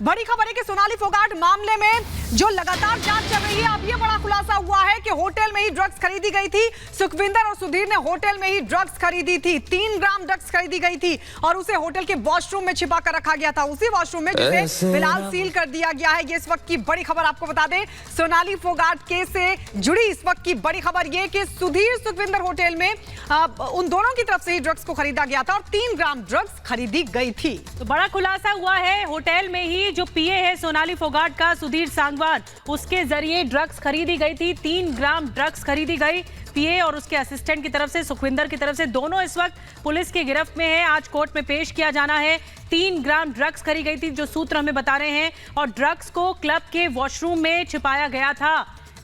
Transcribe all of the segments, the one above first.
बड़ी खबर है कि सोनाली फोगाट मामले में जो लगातार जांच चल रही है, अब ये बड़ा खुलासा हुआ है कि होटल में ही ड्रग्स खरीदी गई थी। सुखविंदर और सुधीर ने होटल में ही ड्रग्स खरीदी थी। 3 ग्राम ड्रग्स खरीदी गई थी और उसे होटल के वॉशरूम में छिपा कर रखा गया था, उसी वॉशरूम में जिसे फिलहाल सील कर दिया गया है। ये इस वक्त की बड़ी खबर, आपको बता दें सोनाली फोगाट केस से जुड़ी इस वक्त की बड़ी खबर ये कि सुधीर सुखविंदर होटल में उन दोनों की तरफ से ही ड्रग्स को खरीदा गया था और 3 ग्राम ड्रग्स खरीदी गई थी। तो बड़ा खुलासा हुआ है, होटल में ही जो पीए है सोनाली फोगाट का सुधीर सांगवान, उसके जरिए ड्रग्स खरीदी गई थी। 3 ग्राम ड्रग्स खरीदी गई। पीए और उसके असिस्टेंट की तरफ से, सुखविंदर की तरफ से, दोनों इस वक्त पुलिस की गिरफ्त में है। आज कोर्ट में पेश किया जाना है। 3 ग्राम ड्रग्स खरीदी गई थी, जो सूत्र हमें बता रहे हैं, और ड्रग्स को क्लब के वॉशरूम में छिपाया गया था,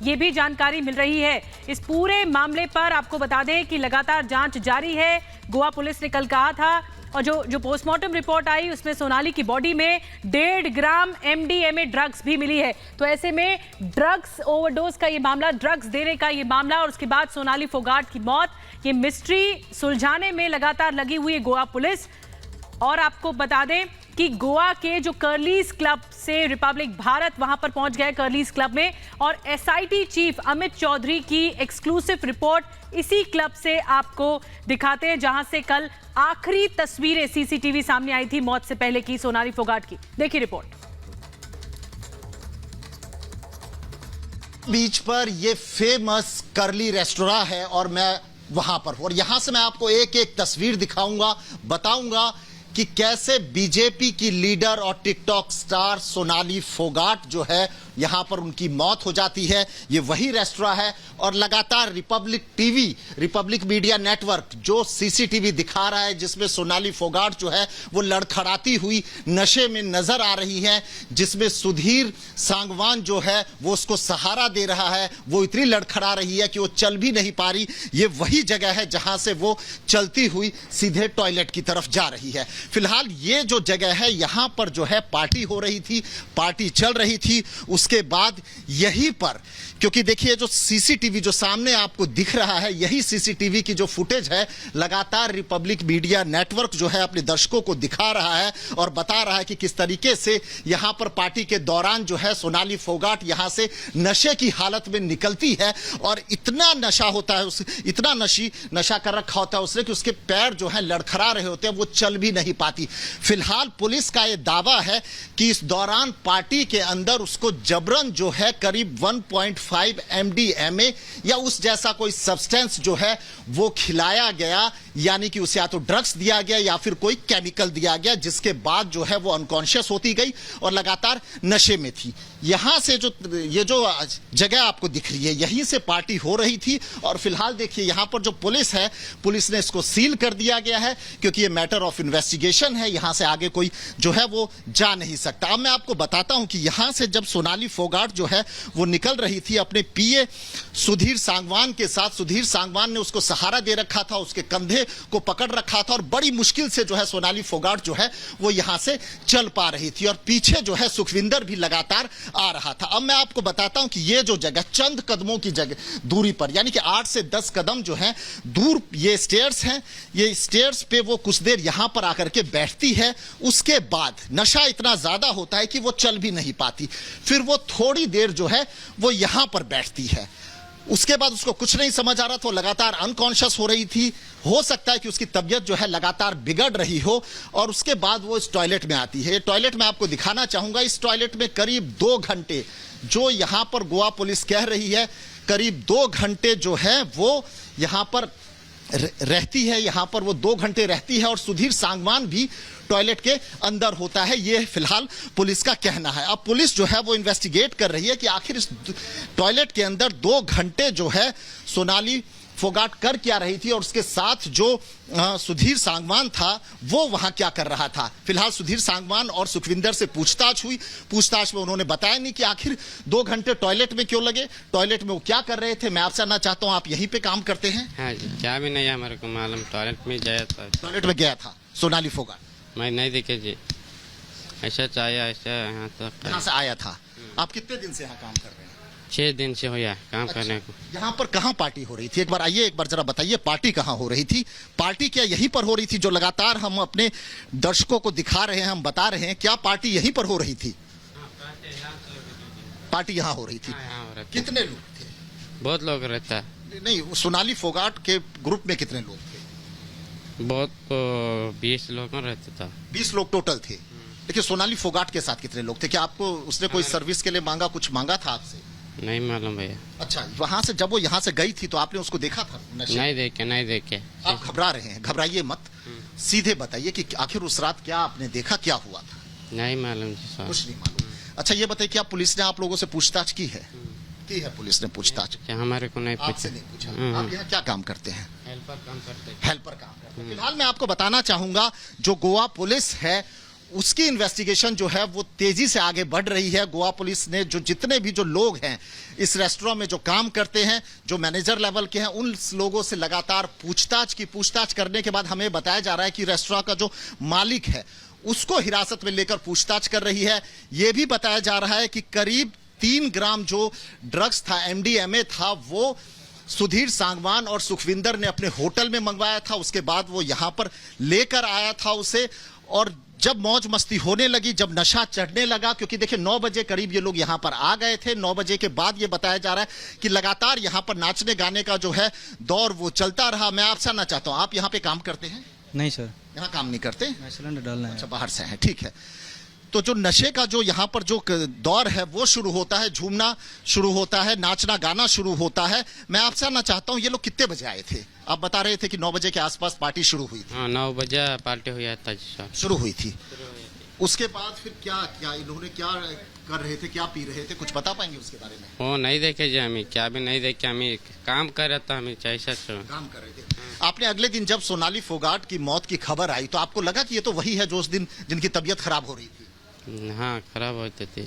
ये भी जानकारी मिल रही है। इस पूरे मामले पर आपको बता दें कि लगातार जांच जारी है। गोवा पुलिस ने कल कहा था, और जो पोस्टमार्टम रिपोर्ट आई उसमें सोनाली की बॉडी में 1.5 ग्राम MDMA ड्रग्स भी मिली है। तो ऐसे में ड्रग्स ओवरडोज का ये मामला, ड्रग्स देने का ये मामला, और उसके बाद सोनाली फोगाट की मौत, ये मिस्ट्री सुलझाने में लगातार लगी हुई है गोवा पुलिस। और आपको बता दें कि गोवा के जो कर्लीज क्लब से रिपब्लिक भारत वहां पर पहुंच गए कर्लीज क्लब में, और SIT चीफ अमित चौधरी की एक्सक्लूसिव रिपोर्ट इसी क्लब से आपको दिखाते हैं, जहां से कल आखिरी तस्वीरें CCTV सामने आई थी मौत से पहले की सोनाली फोगाट की। देखिए रिपोर्ट। बीच पर ये फेमस कर्ली रेस्टोरेंट है और मैं वहां पर हूं, और यहां से मैं आपको एक एक तस्वीर दिखाऊंगा, बताऊंगा कि कैसे बीजेपी की लीडर और टिकटॉक स्टार सोनाली फोगाट जो है यहां पर उनकी मौत हो जाती है। ये वही रेस्टोरेंट है, और लगातार Republic TV, Republic media network जो CCTV दिखा रहा है, जिसमें सोनाली फोगाट जो है वो लड़खड़ाती हुई नशे में नजर आ रही है, जिसमें सुधीर सांगवान जो है वो उसको सहारा दे रहा है। वो इतनी लड़खड़ा रही है कि वो चल भी नहीं पा रही। ये वही जगह है जहां से वो चलती हुई सीधे टॉयलेट की तरफ जा रही है। फिलहाल ये जो जगह है, यहां पर जो है पार्टी हो रही थी, पार्टी चल रही थी। उसके बाद यहीं पर, क्योंकि देखिए जो CCTV जो सामने आपको दिख रहा है, यही CCTV की जो फुटेज है, लगातार रिपब्लिक मीडिया नेटवर्क जो है अपने दर्शकों को दिखा रहा है और बता रहा है कि किस तरीके से यहां पर पार्टी के दौरान जो है सोनाली फोगाट यहां से नशे की हालत में निकलती है, और इतना नशा होता है, इतना नशा कर रखा होता है उसने कि उसके पैर जो है लड़खड़ा रहे होते हैं, वो चल भी नहीं पाती। फिलहाल पुलिस का यह दावा है कि इस दौरान पार्टी के अंदर उसको जबरन जो है करीब 1.5 MDMA या उस जैसा कोई सब्सटेंस जो है वो खिलाया गया, यानी कि उसे या तो ड्रग्स दिया गया या फिर कोई केमिकल दिया गया, जिसके बाद जो है वो अनकॉन्शियस होती गई और लगातार नशे में थी। यहां से ये जो जगह आपको दिख रही है, यहीं से पार्टी हो रही थी, और फिलहाल देखिए यहां पर जो पुलिस है, पुलिस ने इसको सील कर दिया गया है, क्योंकि ये मैटर ऑफ इन्वेस्टिगेशन है, यहां से आगे कोई जो है वो जा नहीं सकता। अब मैं आपको बताता हूं कि यहां से जब सोनाली फोगाट जो है वो निकल रही थी अपने पीए सुधीर सांगवान के साथ, सुधीर सांगवान ने उसको सहारा दे रखा था, उसके कंधे को पकड़ रखा था, और बड़ी मुश्किल से जो है सोनाली फोगाट जो है वो यहां से चल पा रही थी, और पीछे जो है सुखविंदर भी लगातार आ रहा था। अब मैं आपको बताता हूं कि ये जो जगह चंद कदमों की जगह दूरी पर, यानी कि 8 से 10 कदम जो है दूर ये स्टेयर्स हैं, ये स्टेयर्स पे वो कुछ देर यहां पर आकर के बैठती है। उसके बाद नशा इतना ज्यादा होता है कि वो चल भी नहीं पाती, फिर वो थोड़ी देर जो है वो यहां पर बैठती है। उसके बाद उसको कुछ नहीं समझ आ रहा था, लगातार अनकॉन्शियस हो रही थी। हो सकता है कि उसकी तबीयत जो है लगातार बिगड़ रही हो, और उसके बाद वो इस टॉयलेट में आती है। टॉयलेट में आपको दिखाना चाहूंगा, इस टॉयलेट में करीब 2 घंटे, जो यहां पर गोवा पुलिस कह रही है करीब 2 घंटे जो है वो यहां पर रहती है, यहां पर वो 2 घंटे रहती है, और सुधीर सांगवान भी टॉयलेट के अंदर होता है। ये फिलहाल पुलिस का कहना है। अब पुलिस जो है वो इन्वेस्टिगेट कर रही है कि आखिर इस टॉयलेट के अंदर 2 घंटे जो है सोनाली फोगाट कर क्या रही थी, और उसके साथ जो सुधीर सांगवान था वो वहां क्या कर रहा था। फिलहाल सुधीर सांगवान और सुखविंदर से पूछताछ हुई। पूछताछ में उन्होंने बताया नहीं कि आखिर 2 घंटे टॉयलेट में क्यों लगे, टॉयलेट में वो क्या कर रहे थे। मैं आपसे जानना चाहता हूं, आप यहीं पे काम करते हैं? हाँ जी, क्या भी नहीं है हमारे को मालूम, टॉयलेट में गया था। टॉयलेट में गया था सोनाली फोगाट? मैं नहीं दिखे जी, ऐसा चाहिए, ऐसा यहाँ तक यहाँ से आया था। आप कितने दिन से यहाँ काम कर रहे हैं? 6 दिन से हुआ काम करने को। यहाँ पर कहाँ पार्टी हो रही थी? एक बार आइए, एक बार जरा बताइए पार्टी कहाँ हो रही थी? पार्टी क्या यहीं पर हो रही थी? जो लगातार हम अपने दर्शकों को दिखा रहे हैं, हम बता रहे हैं, क्या पार्टी यहीं पर हो रही थी? पार्टी यहाँ हो रही थी। यहाँ हो रहा था। कितने लोग थे? बहुत लोग रहता है। नहीं, सोनाली फोगाट के ग्रुप में कितने लोग थे? बहुत 20 लोग रहते था। 20 लोग टोटल थे। देखिए, सोनाली फोगाट के साथ कितने लोग थे? क्या आपको उसने कोई सर्विस के लिए मांगा, कुछ मांगा था आपसे? नहीं मालूम भैया। अच्छा, वहां से जब वो यहाँ से गई थी तो आपने उसको देखा था? नहीं देखे। आप घबरा रहे हैं, घबराइए मत, सीधे बताइए कि आखिर उस रात क्या आपने देखा, क्या हुआ था? नहीं मालूम जी सर। कुछ नहीं मालूम। अच्छा, ये बताइए, क्या पुलिस ने आप लोगों से पूछताछ की है? की है पुलिस ने पूछताछ? क्या हमारे को नहीं आपसे पूछा? नहीं पूछा। आप यहाँ क्या काम करते हैं? हेल्पर काम करते। हेल्पर काम करते हैं। फिलहाल मैं आपको बताना चाहूंगा, जो गोवा पुलिस है उसकी इन्वेस्टिगेशन जो है वो तेजी से आगे बढ़ रही है। गोवा पुलिस ने जो जितने भी जो लोग हैं इस रेस्टोरेंट में जो काम करते हैं, जो मैनेजर लेवल के हैं, उन लोगों से लगातार पूछताछ करने के बाद हमें बताया जा रहा है कि रेस्टोरेंट का जो मालिक है उसको हिरासत में लेकर पूछताछ कर रही है। यह भी बताया जा रहा है कि करीब 3 ग्राम जो ड्रग्स था, MDMA था, वो सुधीर सांगवान और सुखविंदर ने अपने होटल में मंगवाया था। उसके बाद वो यहां पर लेकर आया था उसे, और जब मौज मस्ती होने लगी, जब नशा चढ़ने लगा, क्योंकि देखिए 9 बजे करीब ये लोग यहां पर आ गए थे। 9 बजे के बाद ये बताया जा रहा है कि लगातार यहां पर नाचने गाने का जो है दौर वो चलता रहा। मैं आपसे जानना चाहता हूं, आप यहां पे काम करते हैं? नहीं सर, यहां काम नहीं करते? मैं सिलेंडर डालना है। अच्छा, बाहर से हैं, ठीक है। तो जो नशे का जो यहाँ पर जो दौर है वो शुरू होता है, झूमना शुरू होता है, नाचना गाना शुरू होता है। मैं आपसे जानना चाहता हूँ, ये लोग कितने बजे आए थे? आप बता रहे थे कि 9 बजे के आसपास पार्टी शुरू हुई थी। हाँ, 9 बजे पार्टी हुआ था जी सर। शुरू हुई थी। उसके बाद फिर क्या इन्होंने क्या कर रहे थे, क्या पी रहे थे, कुछ बता पाएंगे उसके बारे में? वो नहीं देखे जी, हमें क्या भी नहीं देखे, हमें काम कर रहा था, हमें चाहिए काम कर रहे थे। आपने अगले दिन जब सोनाली फोगाट की मौत की खबर आई तो आपको लगा कि ये तो वही है जो उस दिन जिनकी तबीयत खराब हो रही थी? हाँ, खराब होती थी।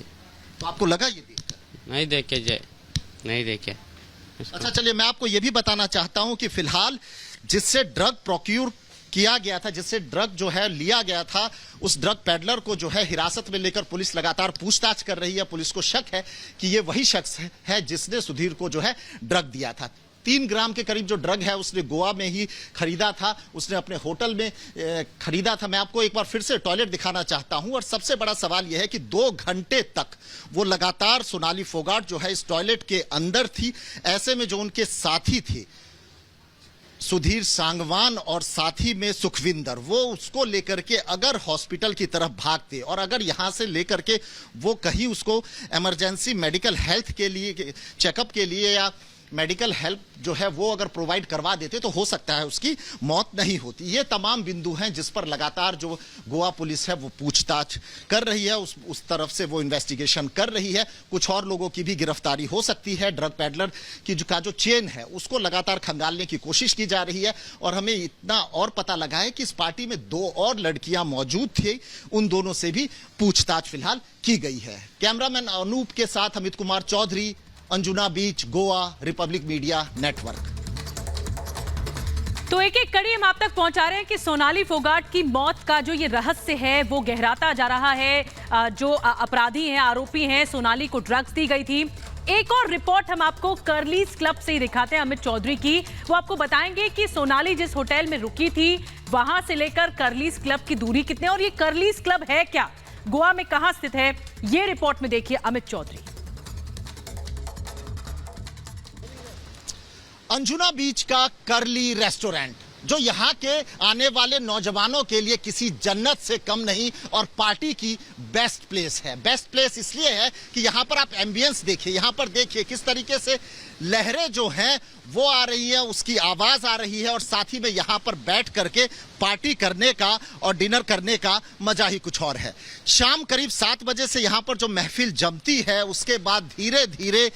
तो आपको लगा ये देखकर? नहीं देखे जी, नहीं देखे। अच्छा, चलिए, मैं आपको ये भी बताना चाहता हूं कि फिलहाल जिससे ड्रग प्रोक्यूर किया गया था, जिससे ड्रग जो है लिया गया था, उस ड्रग पेडलर को जो है हिरासत में लेकर पुलिस लगातार पूछताछ कर रही है। पुलिस को शक है कि ये वही शख्स है जिसने सुधीर को जो है ड्रग दिया था। 3 ग्राम के करीब जो ड्रग है उसने गोवा में ही खरीदा था, उसने अपने होटल में खरीदा था। मैं आपको एक बार फिर से टॉयलेट दिखाना चाहता हूं, और सबसे बड़ा सवाल यह है कि 2 घंटे तक वो लगातार सोनाली फोगाट जो है इस टॉयलेट के अंदर थी। ऐसे में जो उनके साथी थे सुधीर सांगवान और साथी में सुखविंदर, वो उसको लेकर के अगर हॉस्पिटल की तरफ भागते और अगर यहां से लेकर के वो कहीं उसको इमरजेंसी मेडिकल हेल्थ के लिए, चेकअप के लिए या मेडिकल हेल्प जो है वो अगर प्रोवाइड करवा देते तो हो सकता है उसकी मौत नहीं होती। ये तमाम बिंदु हैं जिस पर लगातार जो गोवा पुलिस है वो पूछताछ कर रही है, उस तरफ से वो इन्वेस्टिगेशन कर रही है। कुछ और लोगों की भी गिरफ्तारी हो सकती है। ड्रग पेडलर की जो चेन है उसको लगातार खंगालने की कोशिश की जा रही है। और हमें इतना और पता लगा है कि इस पार्टी में 2 और लड़कियां मौजूद थी, उन दोनों से भी पूछताछ फिलहाल की गई है। कैमरामैन अनूप के साथ अमित कुमार चौधरी, अंजुना बीच, गोवा, रिपब्लिक मीडिया नेटवर्क। तो एक एक कड़ी हम आप तक पहुंचा रहे हैं कि सोनाली फोगाट की मौत का जो ये रहस्य है वो गहराता जा रहा है। जो अपराधी हैं, आरोपी हैं, सोनाली को ड्रग्स दी गई थी। एक और रिपोर्ट हम आपको कर्लीज क्लब से ही दिखाते हैं, अमित चौधरी की। वो आपको बताएंगे कि सोनाली जिस होटल में रुकी थी वहां से लेकर कर्लीज क्लब की दूरी कितनी, और ये कर्लीज क्लब है क्या, गोवा में कहां स्थित है, ये रिपोर्ट में देखिए अमित चौधरी। अंजुना बीच का कर्ली रेस्टोरेंट जो यहाँ के आने वाले नौजवानों के लिए किसी जन्नत से कम नहीं और पार्टी की बेस्ट प्लेस है। बेस्ट प्लेस इसलिए है कि यहाँ पर आप एम्बियंस देखिए, यहाँ पर देखिए किस तरीके से लहरें जो हैं वो आ रही है, उसकी आवाज आ रही है, और साथ ही में यहाँ पर बैठ करके पार्टी करने का और डिनर करने का मजा ही कुछ और है। शाम करीब 7 बजे से यहाँ पर जो महफिल जमती है उसके बाद धीरे धीरे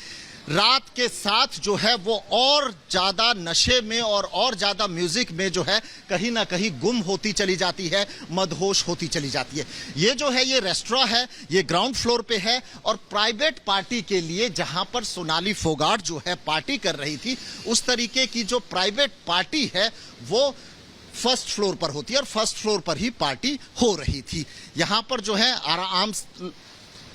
रात के साथ जो है वो और ज्यादा नशे में और ज्यादा म्यूजिक में जो है कहीं ना कहीं गुम होती चली जाती है, मदहोश होती चली जाती है। ये जो है ये रेस्टोरेंट है, ये ग्राउंड फ्लोर पे है, और प्राइवेट पार्टी के लिए जहां पर सोनाली फोगाट जो है पार्टी कर रही थी, उस तरीके की जो प्राइवेट पार्टी है वो फर्स्ट फ्लोर पर होती है, और फर्स्ट फ्लोर पर ही पार्टी हो रही थी। यहां पर जो है आराम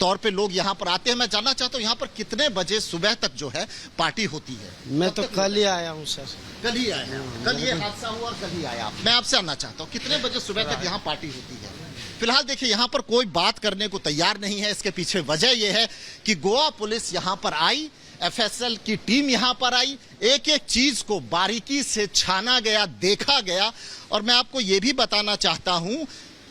तौर पे लोग यहाँ पर आते हैं। मैं जानना चाहता हूँ यहाँ पर कितने बजे सुबह तक जो है पार्टी होती है? मैं तो कल ही आया हूँ सर। कल ही आया, कल ये हादसा हुआ और कल ही आया। मैं आपसे जानना चाहता हूँ कितने बजे सुबह तक यहाँ पार्टी होती है? फिलहाल देखिए यहाँ पर कोई बात करने को तैयार नहीं है। इसके पीछे वजह यह है कि गोवा पुलिस यहाँ पर आई, एफएसएल की टीम यहाँ पर आई, एक एक चीज को बारीकी से छाना गया, देखा गया। और मैं आपको ये भी बताना चाहता हूं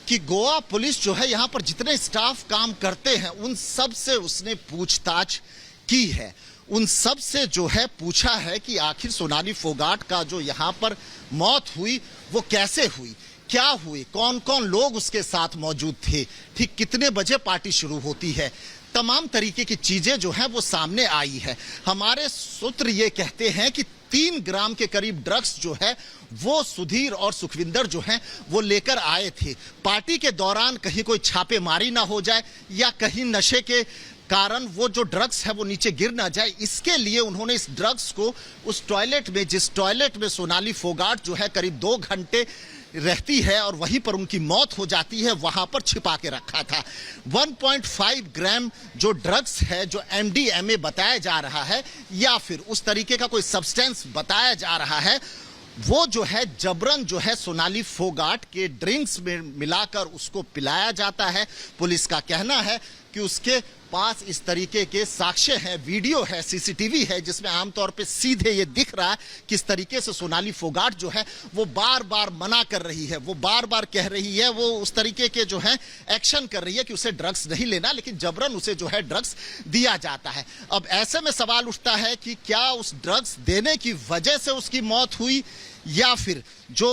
कि गोवा पुलिस जो है यहाँ पर जितने स्टाफ काम करते हैं उन सब से उसने पूछताछ की है। उन सब से जो है पूछा है कि आखिर सोनाली फोगाट का जो यहाँ पर मौत हुई वो कैसे हुई, क्या हुई, कौन कौन लोग उसके साथ मौजूद थे, ठीक कितने बजे पार्टी शुरू होती है। तमाम तरीके की चीजें जो हैं वो सामने आई है। हमारे सूत्र ये कहते हैं कि 3 ग्राम के करीब ड्रग्स जो है वो सुधीर और सुखविंदर जो हैं वो लेकर आए थे। पार्टी के दौरान कहीं कोई छापेमारी ना हो जाए या कहीं नशे के कारण वो जो ड्रग्स है वो नीचे गिर ना जाए, इसके लिए उन्होंने इस ड्रग्स को उस टॉयलेट में, जिस टॉयलेट में सोनाली फोगाट जो है करीब 2 घंटे रहती है और वहीं पर उनकी मौत हो जाती है, वहां पर छिपा के रखा था। 1.5 ग्राम जो ड्रग्स है, जो MDMA बताया जा रहा है या फिर उस तरीके का कोई सब्सटेंस बताया जा रहा है, वो जो है जबरन जो है सोनाली फोगाट के ड्रिंक्स में मिलाकर उसको पिलाया जाता है। पुलिस का कहना है कि उसके पास इस तरीके के साक्ष्य हैं, वीडियो है, सीसीटीवी है, जिसमें आमतौर पे सीधे ये दिख रहा है किस तरीके से सोनाली फोगाट जो है वो बार बार मना कर रही है, वो बार बार कह रही है, वो उस तरीके के जो है एक्शन कर रही है कि उसे ड्रग्स नहीं लेना, लेकिन जबरन उसे जो है ड्रग्स दिया जाता है। अब ऐसे में सवाल उठता है कि क्या उस ड्रग्स देने की वजह से उसकी मौत हुई या फिर जो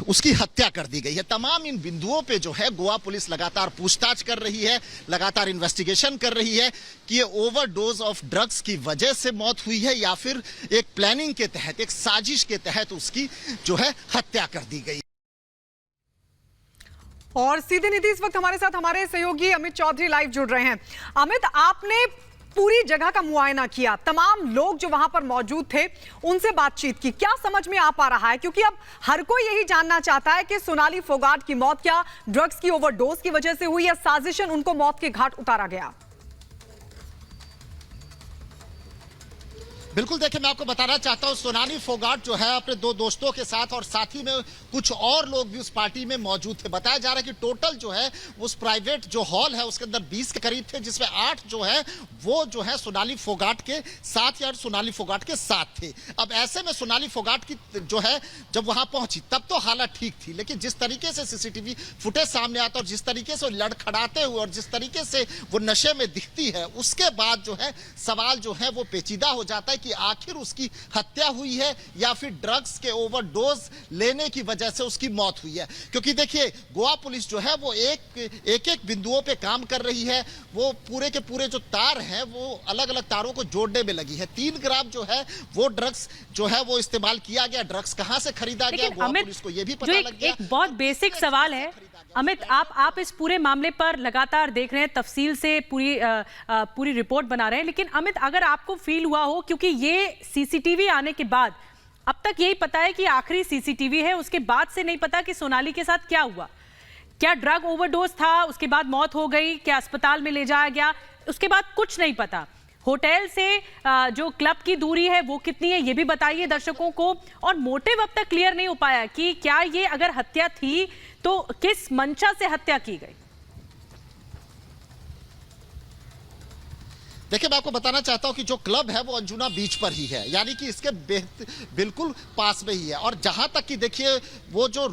उसकी हत्या कर दी गई है। तमाम इन बिंदुओं पे जो है गोवा पुलिस लगातार पूछताछ कर रही है, लगातार इन्वेस्टिगेशन कर रही है कि ये ओवरडोज ऑफ ड्रग्स की वजह से मौत हुई है या फिर एक प्लानिंग के तहत, एक साजिश के तहत उसकी जो है हत्या कर दी गई। और सीधे नीति इस वक्त हमारे साथ हमारे सहयोगी अमित चौधरी लाइव जुड़ रहे हैं। अमित, आपने पूरी जगह का मुआयना किया, तमाम लोग जो वहां पर मौजूद थे उनसे बातचीत की, क्या समझ में आ पा रहा है? क्योंकि अब हर कोई यही जानना चाहता है कि सोनाली फोगाट की मौत क्या ड्रग्स की ओवरडोज की वजह से हुई या साजिशन उनको मौत के घाट उतारा गया? बिल्कुल, देखिए मैं आपको बताना चाहता हूं सोनाली फोगाट जो है अपने 2 दोस्तों के साथ और साथ ही में कुछ और लोग भी उस पार्टी में मौजूद थे। बताया जा रहा है कि टोटल जो है उस प्राइवेट जो हॉल है उसके अंदर 20 के करीब थे, जिसमें 8 जो है वो जो है सोनाली फोगाट के साथ या सोनाली फोगाट के साथ थे। अब ऐसे में सोनाली फोगाट की जो है जब वहां पहुंची तब तो हालत ठीक थी, लेकिन जिस तरीके से सीसीटीवी फुटेज सामने आता और जिस तरीके से लड़खड़ाते हुए और जिस तरीके से वो नशे में दिखती है, उसके बाद जो है सवाल जो है वो पेचीदा हो जाता है कि आखिर उसकी हत्या हुई है या फिर ड्रग्स के ओवरडोज लेने की वजह से उसकी मौत हुई है। क्योंकि देखिए गोवा पुलिस जो है वो एक बिंदुओं पे काम कर रही है, वो पूरे के पूरे जो तार हैं वो अलग अलग तारों को जोड़ने में लगी है। 3 ग्राम जो है वो ड्रग्स जो है वो इस्तेमाल किया गया, ड्रग्स कहां से खरीदा गया गोवा पुलिस को ये भी पता लग गया। एक बहुत बेसिक सवाल है अमित, आप इस पूरे मामले पर लगातार देख रहे हैं, तफसील से पूरी रिपोर्ट बना रहे हैं, लेकिन अमित अगर आपको फील हुआ हो, क्योंकि ये सीसीटीवी आने के बाद अब तक यही पता है कि आखिरी सीसीटीवी है, उसके बाद से नहीं पता कि सोनाली के साथ क्या हुआ, क्या ड्रग ओवरडोज था, उसके बाद मौत हो गई, क्या अस्पताल में ले जाया गया, उसके बाद कुछ नहीं पता। होटल से जो क्लब की दूरी है वो कितनी है ये भी बताइए दर्शकों को, और मोटिव अब तक क्लियर नहीं हो पाया कि क्या ये अगर हत्या थी तो किस मंशा से हत्या की गई। देखिए मैं आपको बताना चाहता हूं कि जो क्लब है वो अंजुना बीच पर ही है, यानी कि इसके बिल्कुल पास में ही है। और जहां तक कि देखिए वो जो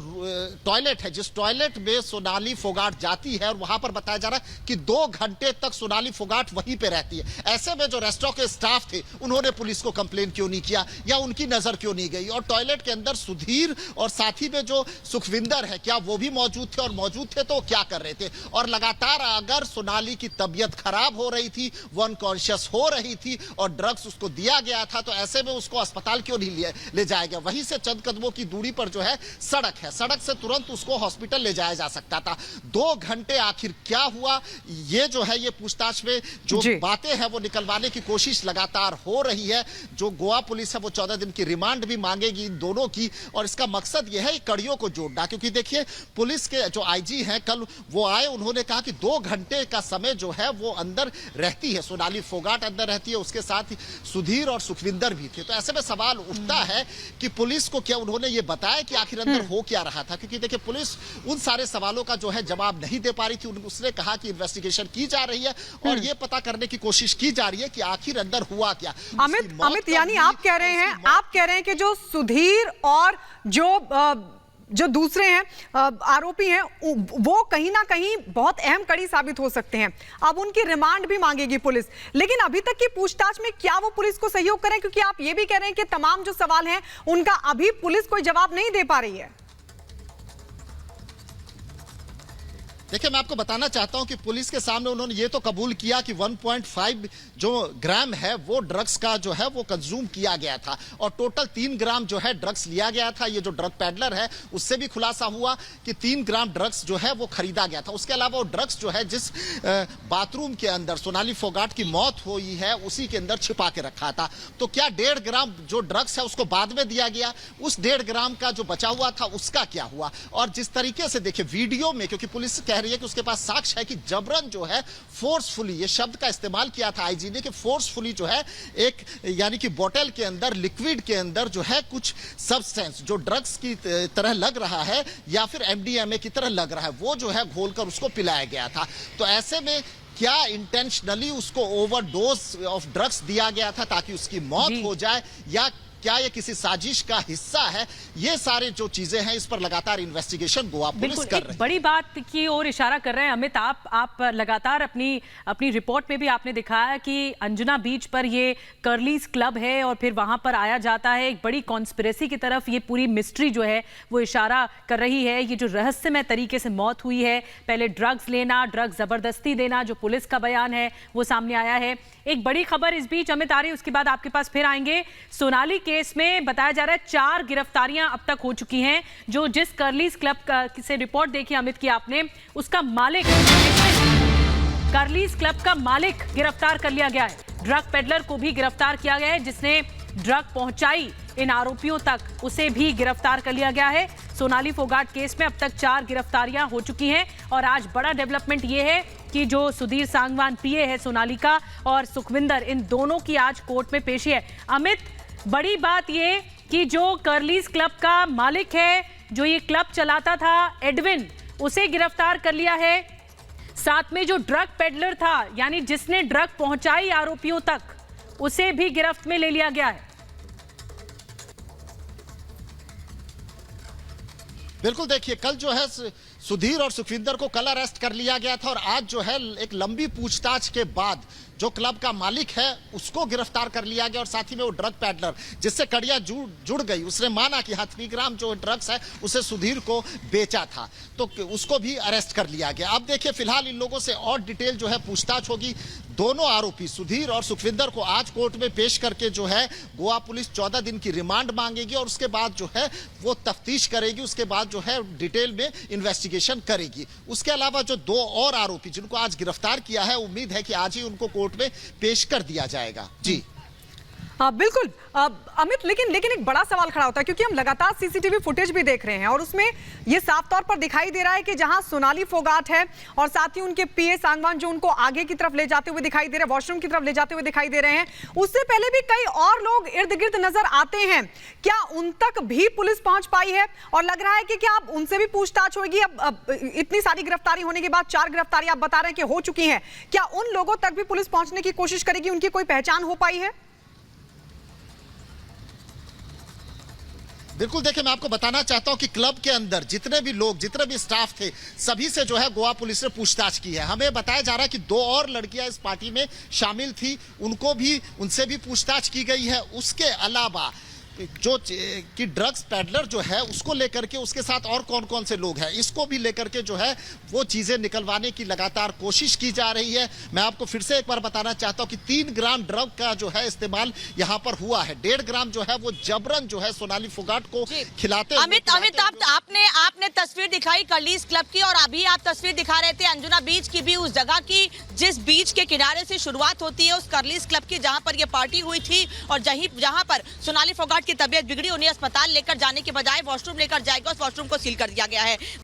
टॉयलेट है, जिस टॉयलेट में सोनाली फोगाट जाती है, और वहां पर बताया जा रहा है कि 2 घंटे तक सोनाली फोगाट वहीं पे रहती है। ऐसे में जो रेस्टोरेंट के स्टाफ थे उन्होंने पुलिस को कंप्लेन क्यों नहीं किया या उनकी नजर क्यों नहीं गई? और टॉयलेट के अंदर सुधीर और साथी में जो सुखविंदर है क्या वो भी मौजूद थे, और मौजूद थे तो क्या कर रहे थे? और लगातार अगर सोनाली की तबीयत खराब हो रही थी, वो अनकॉन्शियस हो रही थी और ड्रग्स उसको दिया गया था, तो ऐसे में उसको अस्पताल क्यों नहीं ले जाया गया? वहीं से चंद कदमों की दूरी पर जो है सड़क है, सड़क से तुरंत उसको हॉस्पिटल ले जाया जा सकता था। 2 घंटे आखिर क्या हुआ, ये जो है ये पूछताछ में जो बातें हैं वो निकलवाने की कोशिश लगातार हो रही है। जो गोवा पुलिस है वो 14 दिन की रिमांड भी मांगेगी इन दोनों की, और इसका मकसद यह है कड़ियों को जोड़ना। क्योंकि देखिए पुलिस के जो आईजी हैं कल वो आए, उन्होंने कहा कि 2 घंटे का समय जो है वो अंदर रहती है, सोनाली फोगाट अंदर रहती है, उसके साथ ही सुधीर और सुखविंदर भी थे। तो ऐसे में सवाल उठता है कि पुलिस को क्या उन्होंने ये बताया कि आखिर अंदर हो क्या रहा था? क्योंकि देखिए पुलिस उन सारे सवालों का जो है जवाब नहीं दे पा रही थी। उसने कहा कि इन्वेस्टिगेशन की जा रही है और ये पता करने की कोशिश की जा रही है कि आखिर अंदर हुआ क्या। अमित यानी आप कह रहे हैं कि जो सुधीर और जो दूसरे हैं आरोपी हैं वो कहीं ना कहीं बहुत अहम कड़ी साबित हो सकते हैं। अब उनकी रिमांड भी मांगेगी पुलिस, लेकिन अभी तक की पूछताछ में क्या वो पुलिस को सहयोग करें? क्योंकि आप ये भी कह रहे हैं कि तमाम जो सवाल हैं उनका अभी पुलिस कोई जवाब नहीं दे पा रही है। देखिए मैं आपको बताना चाहता हूं कि पुलिस के सामने उन्होंने ये तो कबूल किया कि 1.5 जो ग्राम है वो ड्रग्स का जो है वो कंज्यूम किया गया था, और टोटल 3 ग्राम जो है ड्रग्स लिया गया था। ये जो ड्रग पैडलर है उससे भी खुलासा हुआ कि 3 ग्राम ड्रग्स जो है वो खरीदा गया था। उसके अलावा वो ड्रग्स जो है जिस बाथरूम के अंदर सोनाली फोगाट की मौत हुई है उसी के अंदर छिपा के रखा था। तो क्या 1.5 ग्राम जो ड्रग्स है उसको बाद में दिया गया? उस 1.5 ग्राम का जो बचा हुआ था उसका क्या हुआ? और जिस तरीके से देखिए वीडियो में, क्योंकि पुलिस कह रही है कि उसके पास साक्ष्य है कि जबरन जो है फोर्सफुली, ये शब्द का इस्तेमाल किया था आईजी ने कि फोर्सफुली जो है एक यानी कि बोतल के अंदर, लिक्विड के अंदर जो है कुछ सब्सटेंस जो ड्रग्स की तरह लग रहा है या फिर एमडीएमए की तरह लग रहा है वो जो है घोलकर उसको पिलाया गया था। तो ऐसे में क्या इंटेंशनली उसको ओवरडोज ऑफ ड्रग्स दिया गया था ताकि उसकी मौत हो जाए, या क्या ये किसी साजिश का हिस्सा है? ये सारे जो चीजें हैं इस पर लगातार इन्वेस्टिगेशन गोवा पुलिस कर रही है। बड़ी बात की ओर इशारा कर रहे हैं अमित, आप लगातार अपनी रिपोर्ट में भी आपने दिखाया कि अंजुना बीच पर ये कर्लीज क्लब है और फिर वहां पर आया जाता है। एक बड़ी कॉन्स्पिरेसी की तरफ ये पूरी मिस्ट्री जो है वो इशारा कर रही है। ये जो रहस्यमय तरीके से मौत हुई है, पहले ड्रग्स लेना, ड्रग्स जबरदस्ती देना, जो पुलिस का बयान है वो सामने आया है। एक बड़ी खबर इस बीच अमित आ रही है, उसके बाद आपके पास फिर आएंगे। सोनाली केस में बताया जा रहा है 4 गिरफ्तारियां अब तक हो चुकी हैं। जो जिस कर्लीज क्लब से रिपोर्ट देखी अमित की आपने, उसका मालिक, कर्लीज क्लब का मालिक गिरफ्तार कर लिया गया है। ड्रग पेडलर को भी गिरफ्तार किया गया है जिसने ड्रग पहुंचाई इन आरोपियों तक, उसे भी गिरफ्तार कर लिया गया है। सोनाली फोगाट केस में अब तक 4 गिरफ्तारियां हो चुकी हैं और आज बड़ा डेवलपमेंट ये है कि जो सुधीर सांगवान पीए है सोनाली का और सुखविंदर, इन दोनों की आज कोर्ट में पेशी है। अमित, बड़ी बात ये कि जो कर्लीज क्लब का मालिक है, जो ये क्लब चलाता था एडविन, उसे गिरफ्तार कर लिया है। साथ में जो ड्रग पेडलर था यानी जिसने ड्रग पहुंचाई आरोपियों तक, उसे भी गिरफ्त में ले लिया गया है। बिल्कुल, देखिए कल जो है सुधीर और सुखविंदर को कल अरेस्ट कर लिया गया था और आज जो है एक लंबी पूछताछ के बाद जो क्लब का मालिक है उसको गिरफ्तार कर लिया गया और साथ ही में वो ड्रग पैडलर जिससे कड़िया जुड़ गई, उसने माना कि 3 ग्राम जो ड्रग्स है उसे सुधीर को बेचा था, तो उसको भी अरेस्ट कर लिया गया। अब देखिए फिलहाल इन लोगों से और डिटेल जो है पूछताछ होगी। दोनों आरोपी सुधीर और सुखविंदर को आज कोर्ट में पेश करके जो है गोवा पुलिस 14 दिन की रिमांड मांगेगी और उसके बाद जो है वो तफ्तीश करेगी, उसके बाद जो है डिटेल में इन्वेस्टिगेशन करेगी। उसके अलावा जो 2 और आरोपी जिनको आज गिरफ्तार किया है, उम्मीद है कि आज ही उनको कोर्ट में पेश कर दिया जाएगा। जी बिल्कुल अमित, लेकिन एक बड़ा सवाल खड़ा होता है क्योंकि हम लगातार सीसीटीवी फुटेज भी देख रहे हैं और उसमें ये साफ तौर पर दिखाई दे रहा है कि जहां सोनाली फोगाट है और साथ ही उनके पीए सांगवान जो उनको आगे की तरफ ले जाते हुए दिखाई दे रहे हैं, वॉशरूम की तरफ ले जाते हुए दिखाई दे रहे हैं, उससे पहले भी कई और लोग इर्द गिर्द नजर आते हैं। क्या उन तक भी पुलिस पहुंच पाई है? और लग रहा है कि क्या अब उनसे भी पूछताछ होगी? अब इतनी सारी गिरफ्तारी होने के बाद 4 गिरफ्तारी आप बता रहे हैं कि हो चुकी है, क्या उन लोगों तक भी पुलिस पहुंचने की कोशिश करेगी? उनकी कोई पहचान हो पाई है? बिल्कुल, देखिए मैं आपको बताना चाहता हूं कि क्लब के अंदर जितने भी लोग, जितने भी स्टाफ थे, सभी से जो है गोवा पुलिस ने पूछताछ की है। हमें बताया जा रहा है कि 2 और लड़कियां इस पार्टी में शामिल थी, उनसे भी पूछताछ की गई है। उसके अलावा जो कि ड्रग्स पैडलर जो है उसको लेकर के उसके साथ और कौन कौन से लोग हैं, इसको भी लेकर के जो है वो चीजें निकलवाने की लगातार कोशिश की जा रही है। मैं आपको फिर से एक बार बताना चाहता हूं कि 3 ग्राम ड्रग का जो है इस्तेमाल यहां पर हुआ है। 1.5 ग्राम जो है वो जबरन जो है सोनाली फोगाट को खिलाते अमित आपने तस्वीर दिखाई कर्लीज क्लब की, और अभी आप तस्वीर दिखा रहे थे अंजुना बीच की भी, उस जगह की जिस बीच के किनारे से शुरुआत होती है उस कर्लीज क्लब की, जहां पर ये पार्टी हुई थी और जहां पर सोनाली फोगाट की तबीयत बिगड़ी, उन्हें अस्पताल लेकर जाने के बजाय वॉशरूम लेकर जाएगा, उस वॉशरूम को सील कर दिया गया है।